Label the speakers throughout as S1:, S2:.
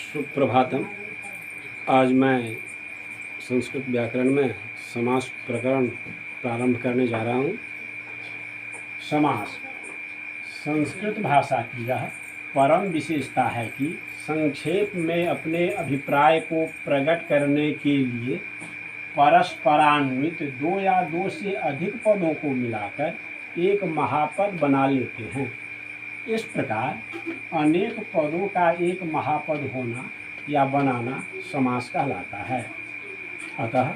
S1: सुप्रभातम। आज मैं संस्कृत व्याकरण में समास प्रकरण प्रारंभ करने जा रहा हूँ। समास संस्कृत भाषा की यह परम विशेषता है कि संक्षेप में अपने अभिप्राय को प्रकट करने के लिए परस्परान्वित दो या दो से अधिक पदों को मिलाकर एक महापद बना लेते हैं। इस प्रकार अनेक पदों का एक महापद होना या बनाना समास कहलाता है। अतः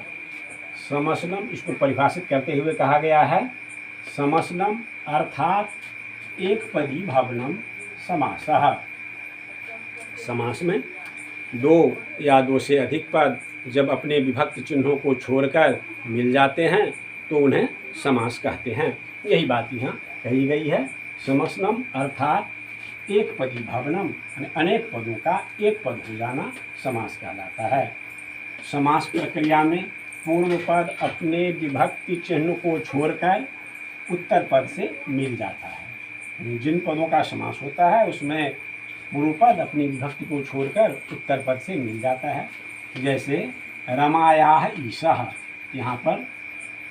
S1: समसनम, इसको परिभाषित करते हुए कहा गया है, समसनम अर्थात एक पदी भवनम समासः। समास में दो या दो से अधिक पद जब अपने विभक्त चिन्हों को छोड़कर मिल जाते हैं तो उन्हें समास कहते हैं। यही बात यहाँ कही गई है। समसनम अर्थात एक पदी भवनम, अनेक पदों का एक पद हो जाना समास कहलाता है। समास प्रक्रिया में पूर्व पद अपने विभक्ति चिन्ह को छोड़कर उत्तर पद से मिल जाता है। जिन पदों का समास होता है उसमें पूर्व पद अपनी विभक्ति को छोड़कर उत्तर पद से मिल जाता है। जैसे रमायाः ईशः, यहाँ पर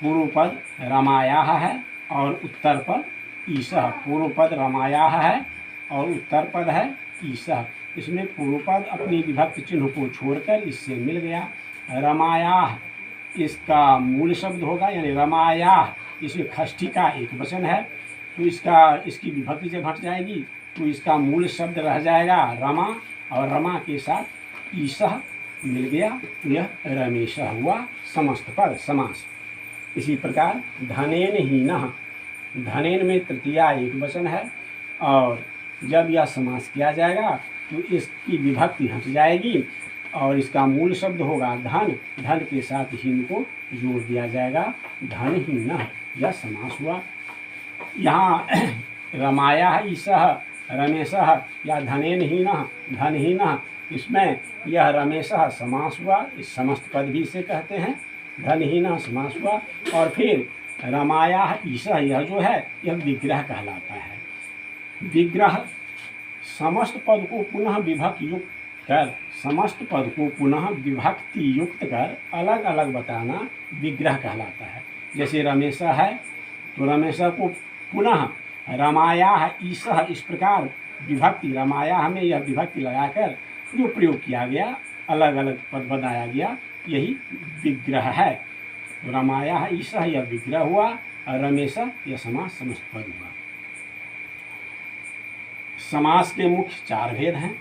S1: पूर्व पद रमायाः है और उत्तर पद ईशः। पूर्व पद रमायाः है और उत्तर पद है ईशः। इसमें पूर्व पद अपनी विभक्त चिन्ह को छोड़कर इससे मिल गया। रमायाः इसका मूल शब्द होगा, यानी रमायाः इसमें षष्ठी का एक वचन है, तो इसकी विभक्ति जब हट जाएगी तो इसका मूल शब्द रह जाएगा रमा, और रमा के साथ ईशः मिल गया, यह रमेशः हुआ समस्त पद समास। इसी प्रकार धनेन हीनः, धनेन में तृतीया एक वचन है और जब यह समास किया जाएगा तो इसकी विभक्ति हट जाएगी और इसका मूल शब्द होगा धन, धन के साथ हीन को जोड़ दिया जाएगा, धनहीनः, यह समास हुआ। यहाँ रमायाः ईशः रमेशः या धनेन हीनः धनहीनः, इसमें यह रमेशः समास हुआ, इस समस्त पद भी इसे कहते हैं। धनहीनः समास हुआ और फिर रमायाः ईशः, यह जो है यह विग्रह कहलाता है। विग्रह समस्त पद को पुनः विभक्ति युक्त कर, समस्त पद को पुनः विभक्ति युक्त कर अलग अलग बताना विग्रह कहलाता है। जैसे रमेशः है तो रमेशः को पुनः रमायाः ईशः, इस प्रकार विभक्ति रमायाः में यह विभक्ति लगाकर जो प्रयोग किया गया, अलग अलग पद बनाया गया, यही विग्रह है। रमायाः ईशः यह विग्रह हुआ और रमेशः यह समास समस्त पद हुआ। समास के मुख्य चार भेद हैं: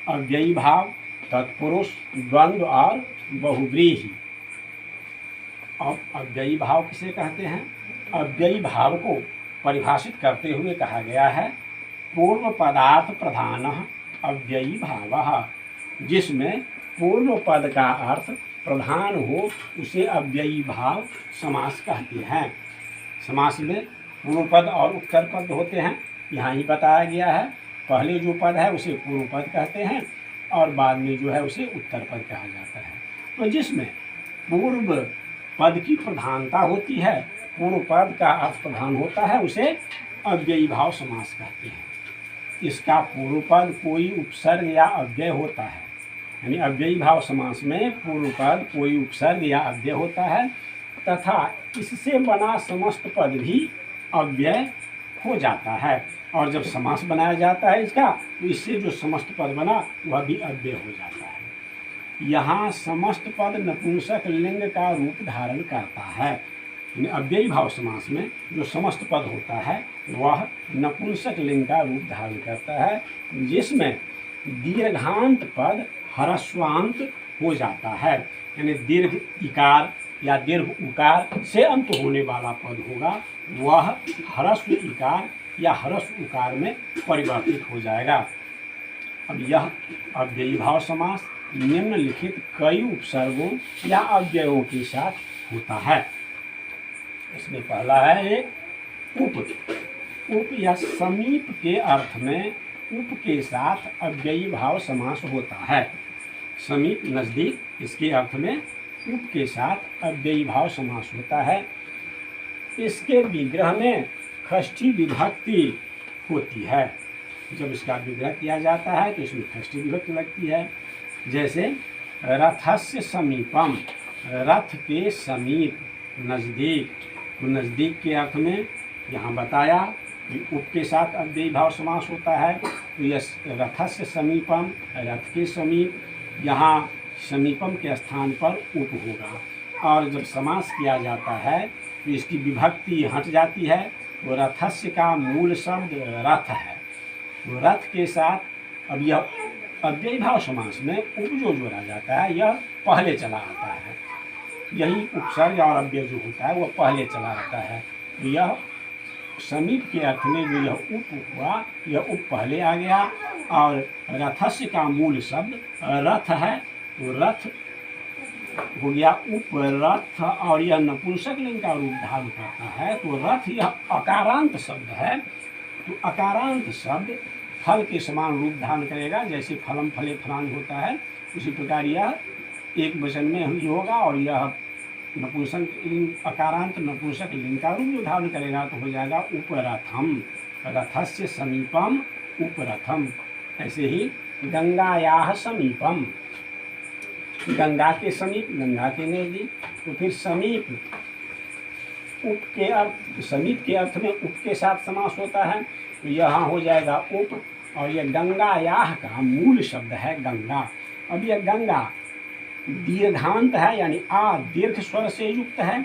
S1: अव्ययी भाव, तत्पुरुष, द्वंद्व और बहुव्रीहि। अब अव्ययी भाव किसे कहते हैं? अव्ययी भाव को परिभाषित करते हुए कहा गया है, पूर्व पदार्थ प्रधानः अव्ययी भावः, जिसमें पूर्व पद का अर्थ प्रधान हो उसे अव्ययी भाव समास कहते हैं। समास में पूर्व पद और उत्तर पद होते हैं, यहाँ ही बताया गया है। पहले जो पद है उसे पूर्व पद कहते हैं और बाद में जो है उसे उत्तर पद कहा जाता है। तो जिसमें पूर्व पद की प्रधानता होती है, पूर्व पद का अर्थ प्रधान होता है, उसे अव्ययी भाव समास कहते हैं। इसका पूर्व पद कोई उपसर्ग या अव्यय होता है, यानी अव्ययी भाव समास में पूर्व पद कोई उपसर्ग या अव्यय होता है तथा इससे बना समस्त पद भी अव्यय हो जाता है। और जब समास बनाया जाता है इसका, तो इससे जो समस्त पद बना वह भी अव्यय हो जाता है। यहाँ समस्त पद नपुंसक लिंग का रूप धारण करता है। अव्ययी भाव समास में जो समस्त पद होता है वह नपुंसक लिंग का रूप धारण करता है, जिसमें दीर्घांत पद ह्रस्वांत हो जाता है, यानी दीर्घ इकार या दीर्घ उकार से अंत होने वाला पद होगा वह ह्रस्व इकार या ह्रस्व उकार में परिवर्तित हो जाएगा। अब यह अव्ययी भाव समास निम्नलिखित कई उपसर्गों या अव्ययों के साथ होता है। इसमें पहला है एक उप। उप या समीप के अर्थ में उप के साथ अव्ययी भाव समास होता है। समीप नज़दीक, इसके अर्थ में उप के साथ अव्ययी भाव समास होता है। इसके विग्रह में षष्ठी विभक्ति होती है। जब इसका विग्रह किया जाता है तो इसमें षष्ठी विभक्ति लगती है। जैसे रथस्य समीपम, रथ के समीप, नज़दीक। तो नज़दीक के अर्थ में यहाँ बताया कि उप के साथ अव्ययी भाव समास होता है। तो यह रथस्य समीपम, रथ के समीप, यहाँ समीपम के स्थान पर उप होगा। और जब समास किया जाता है तो इसकी विभक्ति हट जाती है। तो रथस्य का मूल शब्द रथ है। तो रथ के साथ अब यह अव्ययी भाव समास में उप जो जोड़ा जाता है यह पहले चला आता है। यही उपसर्ग और अव्यय जो होता है वह पहले चला आता है। तो यह समीप के अर्थ में जो यह उप हुआ, यह उप पहले आ गया। और रथस्य का मूल शब्द रथ है। तो रथ हो गया उपरथ, और यह नपुंसक लिंग का रूप धारण करता है। तो रथ यह अकारांत शब्द है। तो अकारांत शब्द फल के समान रूप धारण करेगा। जैसे फलम फले फलान होता है, उसी प्रकार यह एक वचन में ही होगा। और यह नपुंसक लिंग, अकारांत नपुंसक लिंग का रूप जो धारण करेगा तो हो जाएगा उपरथम, रथस्य समीपम उपरथम। ऐसे ही गंगायाः समीपम, गंगा के समीप, गंगा के नजदीक। तो फिर समीप, उप के अर्थ, समीप के अर्थ में उप के साथ समास होता है। तो यहाँ हो जाएगा उप। और यह गंगायाः का मूल शब्द है गंगा। अब यह गंगा दीर्घांत है, यानी आ दीर्घ स्वर से युक्त है।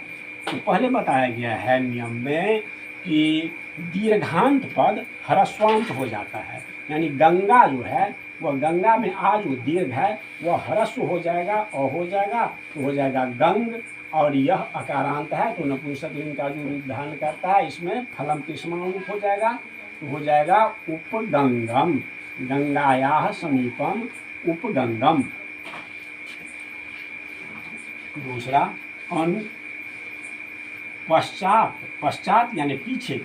S1: तो पहले बताया गया है नियम में कि दीर्घांत पद ह्रस्वांत हो जाता है। यानी गंगा जो है वह, गंगा में आ जो दीर्घ है वह ह्रस्व हो जाएगा और हो जाएगा तो हो जाएगा गंग। और यह अकारांत है तो नपुंसक लिंग का जो रूप धारण करता है इसमें फलम के समान रूप हो जाएगा। तो हो जाएगा उपगंगम, गंगायाः समीपम उपगंगम। दूसरा अनु पश्चात, पश्चात यानी पीछे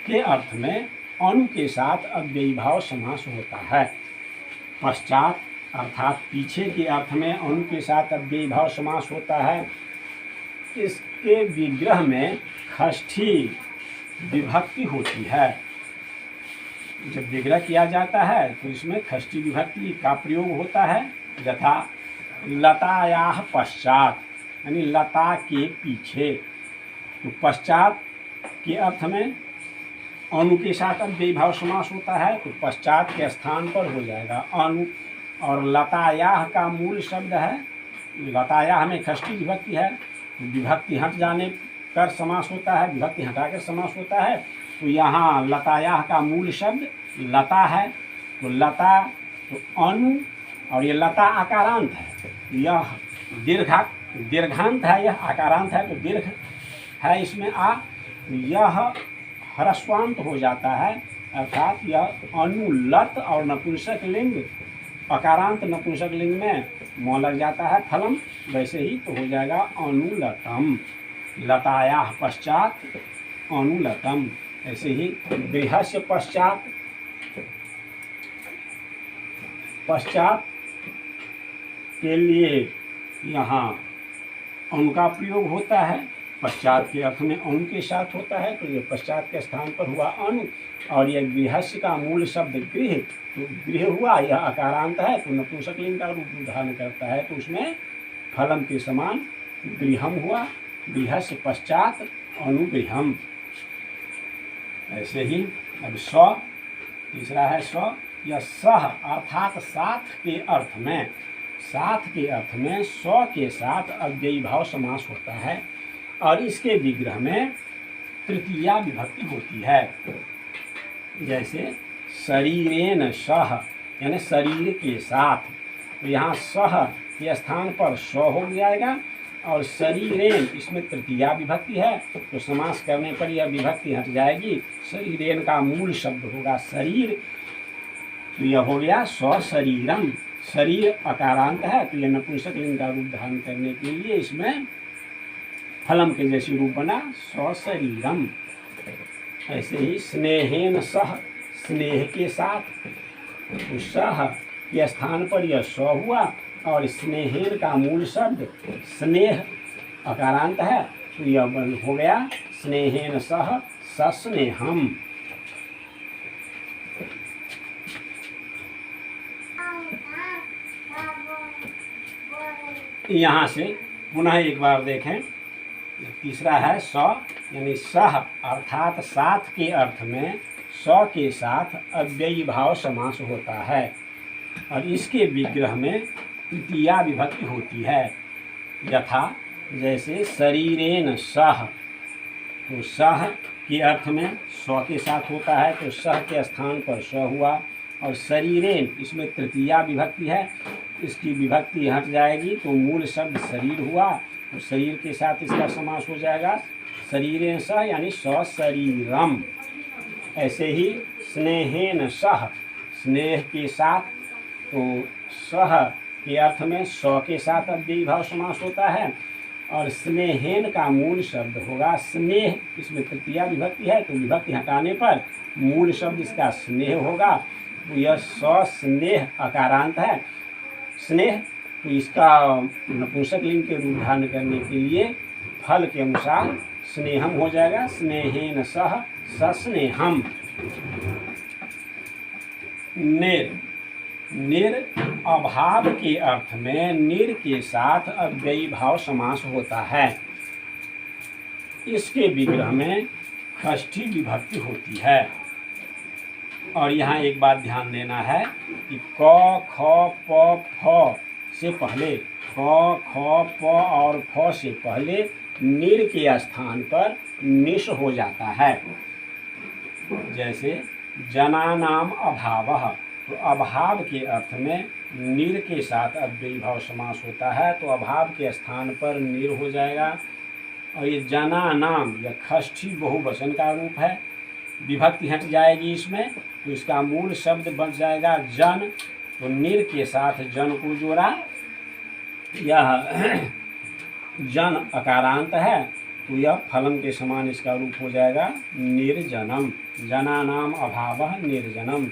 S1: के अर्थ में अनु के साथ अव्ययी भाव समास होता है। पश्चात अर्थात पीछे के अर्थ में अनु के साथ अव्ययी भाव समास होता है। इसके विग्रह में षष्ठी विभक्ति होती है। जब विग्रह किया जाता है तो इसमें षष्ठी विभक्ति का प्रयोग होता है। यथा लतायाः पश्चात, यानी लता के पीछे। तो पश्चात के अर्थ में अनु के साथ अव्ययी भाव समास होता है। तो पश्चात के स्थान पर हो जाएगा अनु। और लतायाः का मूल शब्द है, लतायाः में षष्ठी विभक्ति है। तो विभक्ति हट जाने पर समास होता है, विभक्ति हटाकर समास होता है। तो यहाँ लतायाः का मूल शब्द लता है। तो लता तो अनु, और ये लता आकारांत है। यह दीर्घांत है, यह आकारांत है तो दीर्घ है इसमें आ। यह ह्रस्वांत हो जाता है, अर्थात यह अनुलत। और नपुंसक लिंग, अकारांत नपुंसक लिंग में म लग जाता है फलम, वैसे ही तो हो जाएगा अनुलतम, लतायाः पश्चात अनुलतम। ऐसे ही गृहस्य पश्चात, पश्चात के लिए यहाँ अनु का प्रयोग होता है। पश्चात के अर्थ में अनु के साथ होता है। तो ये पश्चात के स्थान पर हुआ अनु। और यह गृहस्य का मूल शब्द गृह, तो गृह हुआ, यह अकारांत है तो नपुंसक लिंग का रूप धारण करता है। तो उसमें फलम के समान गृहम हुआ, गृहस्य पश्चात अनुगृहम। ऐसे ही अब स्व, तीसरा है स्व। यह सह अर्थात साथ के अर्थ में, साथ के अर्थ में स्व के साथ अव्ययी भाव समास होता है। और इसके विग्रह में तृतीया विभक्ति होती है। जैसे शरीरेन सह, यानी शरीर के साथ। तो यहाँ सह के स्थान पर स्व हो जाएगा। और शरीरेन, इसमें तृतीया विभक्ति है तो समास करने पर यह विभक्ति हट जाएगी। शरीरेन का मूल शब्द होगा शरीर। तो यह हो गया स्वशरीरम। शरीर अकारांत है तो यह नपुंसक लिंग का रूप धारण करने के लिए इसमें फलम के जैसी रूप बना स्वशरीरम। ऐसे ही स्नेहेन सह, स्नेह के साथ। तो सह के स्थान पर यह स्व हुआ। और स्नेहेन का मूल शब्द स्नेह अकारांत है तो यह हो गया स्नेहेन सह सस्नेहम। यहाँ से पुनः एक बार देखें, तीसरा है स, यानी सह अर्थात साथ के अर्थ में स के साथ अव्ययी भाव समास होता है और इसके विग्रह में तृतीया विभक्ति होती है। यथा जैसे शरीरेन सह, तो सह के अर्थ में स के साथ होता है तो सह के स्थान पर स हुआ, और शरीरेन इसमें तृतीया विभक्ति है, इसकी विभक्ति हट जाएगी तो मूल शब्द शरीर हुआ, तो शरीर के साथ इसका समास हो जाएगा शरीरेन सह, यानी सशरीरम। ऐसे ही स्नेहेन सह, स्नेह के साथ, तो सह के अर्थ में स के साथ अव्ययी भाव समास होता है, और स्नेहेन का मूल शब्द होगा स्नेह, इसमें तृतीया विभक्ति है तो विभक्ति हटाने पर मूल शब्द इसका स्नेह होगा, तो यह सस्नेह अकारांत है स्नेह, तो इसका नपुंसक लिंग के रूप धारण करने के लिए फल के अनुसार स्नेहम हो जाएगा, स्नेहेन सह सस्नेहम। निर, निर अभाव के अर्थ में निर के साथ अव्ययी भाव समास होता है, इसके विग्रह में षष्ठी विभक्ति होती है। और यहाँ एक बात ध्यान देना है कि क ख प फ से पहले, क ख प और फ से पहले निर के स्थान पर निश हो जाता है। जैसे जनानाम अभावः, तो अभाव के अर्थ में निर के साथ अव्ययी भाव समास होता है तो अभाव के स्थान पर निर हो जाएगा। और ये जनानाम यह षष्ठी बहुवचन का रूप है, विभक्ति हट जाएगी इसमें तो इसका मूल शब्द बन जाएगा जन, तो निर के साथ जन को जोड़ा, यह जन अकारांत है तो यह फलम के समान इसका रूप हो जाएगा निर्जनम। जनानाम अभावः निर्जनम।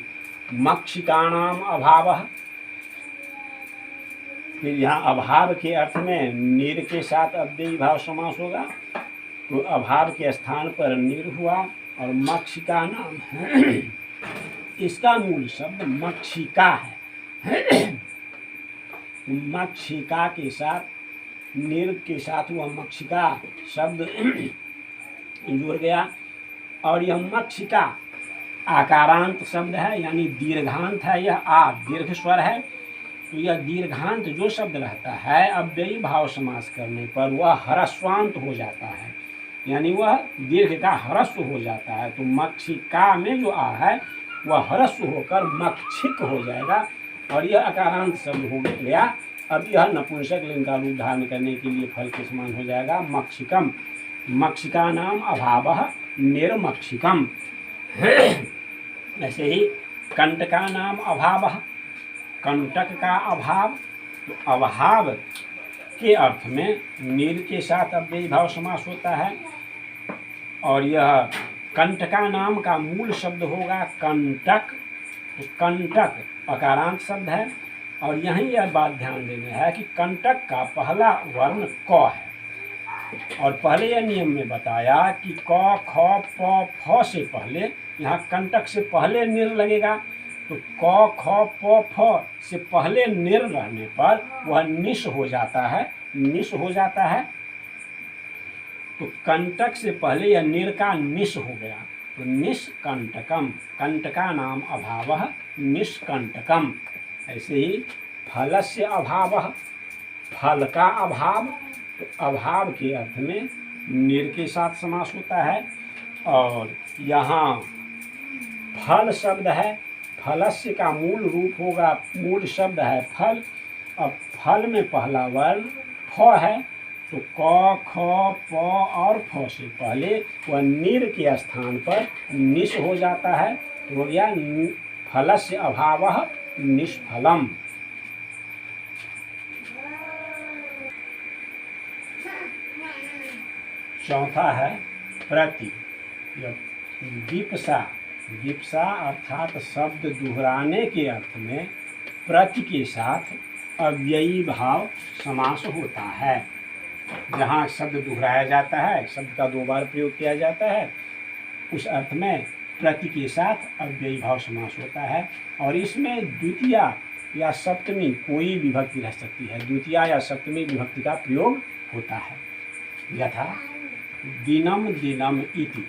S1: मक्षिकाणाम अभावः, फिर यहाँ अभाव के अर्थ में निर के साथ अव्ययी भाव समास होगा तो अभाव के स्थान पर निर हुआ, और मक्षिका नाम इसका मूल शब्द मक्षिका है, मक्षिका के साथ निर के साथ वह मक्षिका शब्द जुड़ गया, और यह मक्षिका आकारांत शब्द है यानी दीर्घांत है, यह आ दीर्घ स्वर है, तो यह दीर्घांत जो शब्द रहता है अव्ययी भाव समास करने पर वह ह्रस्वांत हो जाता है, यानी वह दीर्घ का ह्रस्व हो जाता है, तो मक्षिका में जो आ है वह ह्रस्व होकर मक्षिक हो जाएगा और यह अकारांत शब्द हो गया। अब यह नपुंसक लिंग का रूप धारण करने के लिए फल के समान हो जाएगा मक्षिकम। मक्षिका नाम अभावः निर्मक्षिकम। ऐसे ही कंटका नाम अभावः, कंटक का अभाव, तो अभाव के अर्थ में नीर के साथ अव्ययी भाव समास होता है, और यह कंटका नाम का मूल शब्द होगा कंटक, तो कंटक अकारांत शब्द है, और यहीं यह बात ध्यान देना है कि कंटक का पहला वर्ण क है, और पहले यह नियम में बताया कि क ख प फ से पहले, यहाँ कंटक से पहले निर लगेगा, तो क ख प फ से पहले निर रहने पर वह निश हो जाता है, निश हो जाता है, तो कंटक से पहले यह निर का निश हो गया, तो निष्कंटकम। कंटका नाम अभावः निष्कंटकम। ऐसे ही फलस्य अभावः, फल का अभाव, तो अभाव के अर्थ में निर के साथ समास होता है, और यहाँ फल शब्द है, फलस्य का मूल रूप होगा, मूल शब्द है फल। अब फल में पहला वर्ण फ है, तो क ख प और फ से पहले वह निर के स्थान पर निश हो जाता है, तो हो गया फलस्य अभावः निष्फलम। चौथा है प्रति। विप्सा, विप्सा अर्थात शब्द दोहराने के अर्थ में प्रति के साथ अव्ययी भाव समास होता है। जहाँ शब्द दोहराया जाता है, शब्द का दो बार प्रयोग किया जाता है, उस अर्थ में प्रति के साथ अव्ययी भाव समास होता है, और इसमें द्वितीया या सप्तमी कोई विभक्ति रह सकती है, द्वितीया या सप्तमी विभक्ति का प्रयोग होता है। यथा दिनम दिनम इति,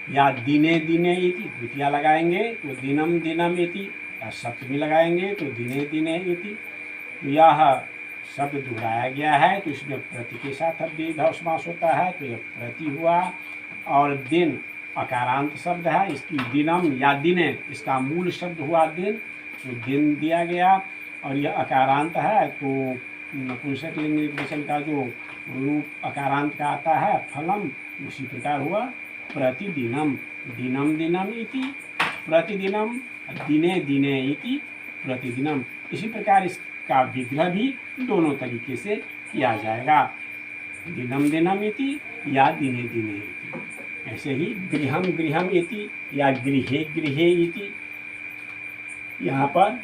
S1: या दिने दिने इति द्वितीया लगाएंगे तो दिनम दिनम इति, या सप्तमी लगाएंगे तो दिने दिने इति। तो यह शब्द दोहराया गया है तो इसमें प्रति के साथ अव्ययी भाव समास होता है, तो यह प्रति हुआ। और दिन अकारांत शब्द है, इसकी दिनम या दिने इसका मूल शब्द हुआ दिन, तो दिन दिया गया। और यह अकारांत है तो नपुंसक लिंग वचन का जो रूप अकारांत का आता है फलम, उसी प्रकार हुआ प्रतिदिनम, दिनम दिनम इति प्रतिदिनम, दिने दिने इति प्रतिदिनम। इसी प्रकार इसका विग्रह भी दोनों तरीके से किया जाएगा, दिनम दिनम इति या दिने दिने इति। ऐसे ही गृहम गृहम इति या गृहे गृहे इति। यहाँ पर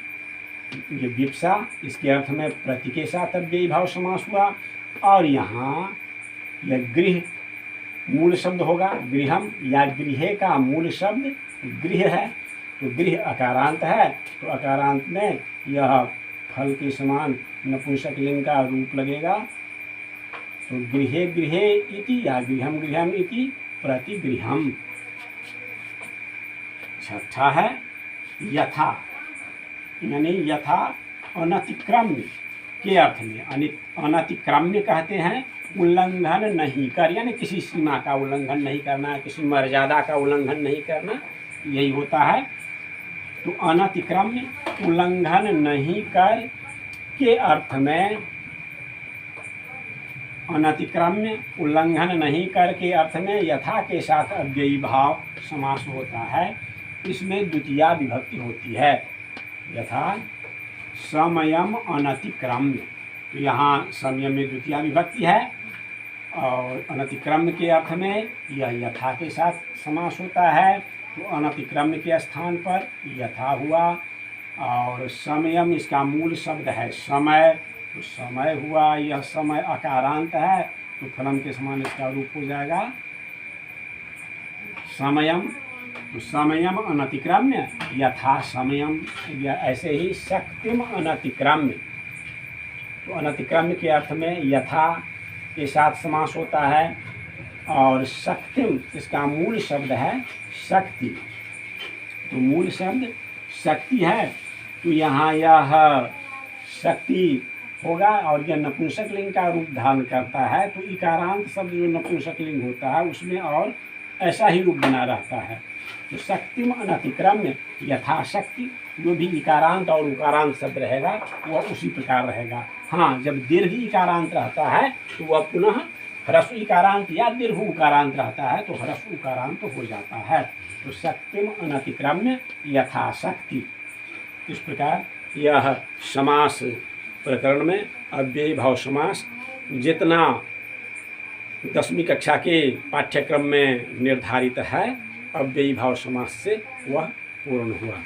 S1: ये विप्सा, इसके अर्थ में प्रति के साथ अव्ययी भाव समास हुआ। और यहाँ यह गृह मूल शब्द होगा, गृहम या गृहे का मूल शब्द गृह है, तो गृह अकारांत है, तो अकारांत में यह फल के समान नपुंसक लिंग का रूप लगेगा। तो गृहे गृहे इति या गृहम गृहम इति प्रतिगृहम। छठा है यथा, यानी यथा अनतिक्रम्य के अर्थ में। अनतिक्रम्य कहते हैं उल्लंघन नहीं कर, यानी किसी सीमा का उल्लंघन नहीं करना, किसी मर्यादा का उल्लंघन नहीं करना, यही होता है। तो अनतिक्रम्य उल्लंघन नहीं कर के अर्थ में, अनतिक्रम्य उल्लंघन नहीं कर के अर्थ में यथा के साथ अव्ययी भाव समास होता है। इसमें द्वितीया विभक्ति होती है, यथा समयम अनतिक्रम्य। तो यहाँ समयम में द्वितीया विभक्ति है और अनतिक्रम्य के अर्थ में यह यथा के साथ समास होता है, तो अनतिक्रम्य के स्थान पर यथा हुआ। और समयम इसका मूल शब्द है समय, तो समय हुआ। यह समय अकारांत है तो फलम के समान इसका रूप हो जाएगा समयम। तो समयम अनतिक्रम्य यथा समयम। ऐसे ही शक्तिम अनतिक्रम्य, तो अनतिक्रम्य के अर्थ में यथा के साथ समास होता है। और शक्तिम इसका मूल शब्द है शक्ति, तो मूल शब्द शक्ति है, तो यहाँ यह शक्ति होगा। और यह नपुंसक लिंग का रूप धारण करता है, तो इकारांत शब्द जो नपुंसक लिंग होता है उसमें और ऐसा ही रूप बना रहता है। तो शक्तिम अनतिक्रम्य यथाशक्ति, जो भी इकारांत और उकारांत शब्द रहेगा वह उसी प्रकार रहेगा। हाँ, जब दीर्घ इकारांत रहता है तो वह पुनः ह्रस्व इकारांत या दीर्घ उकारांत रहता है तो ह्रस्व उकारांत हो जाता है। तो शक्तिम अनतिक्रम्य यथाशक्ति। इस प्रकार यह समास प्रकरण में अव्ययी भाव समास जितना 10वीं कक्षा के पाठ्यक्रम में निर्धारित है, अव्ययी भाव समास से वह पूर्ण हुआ।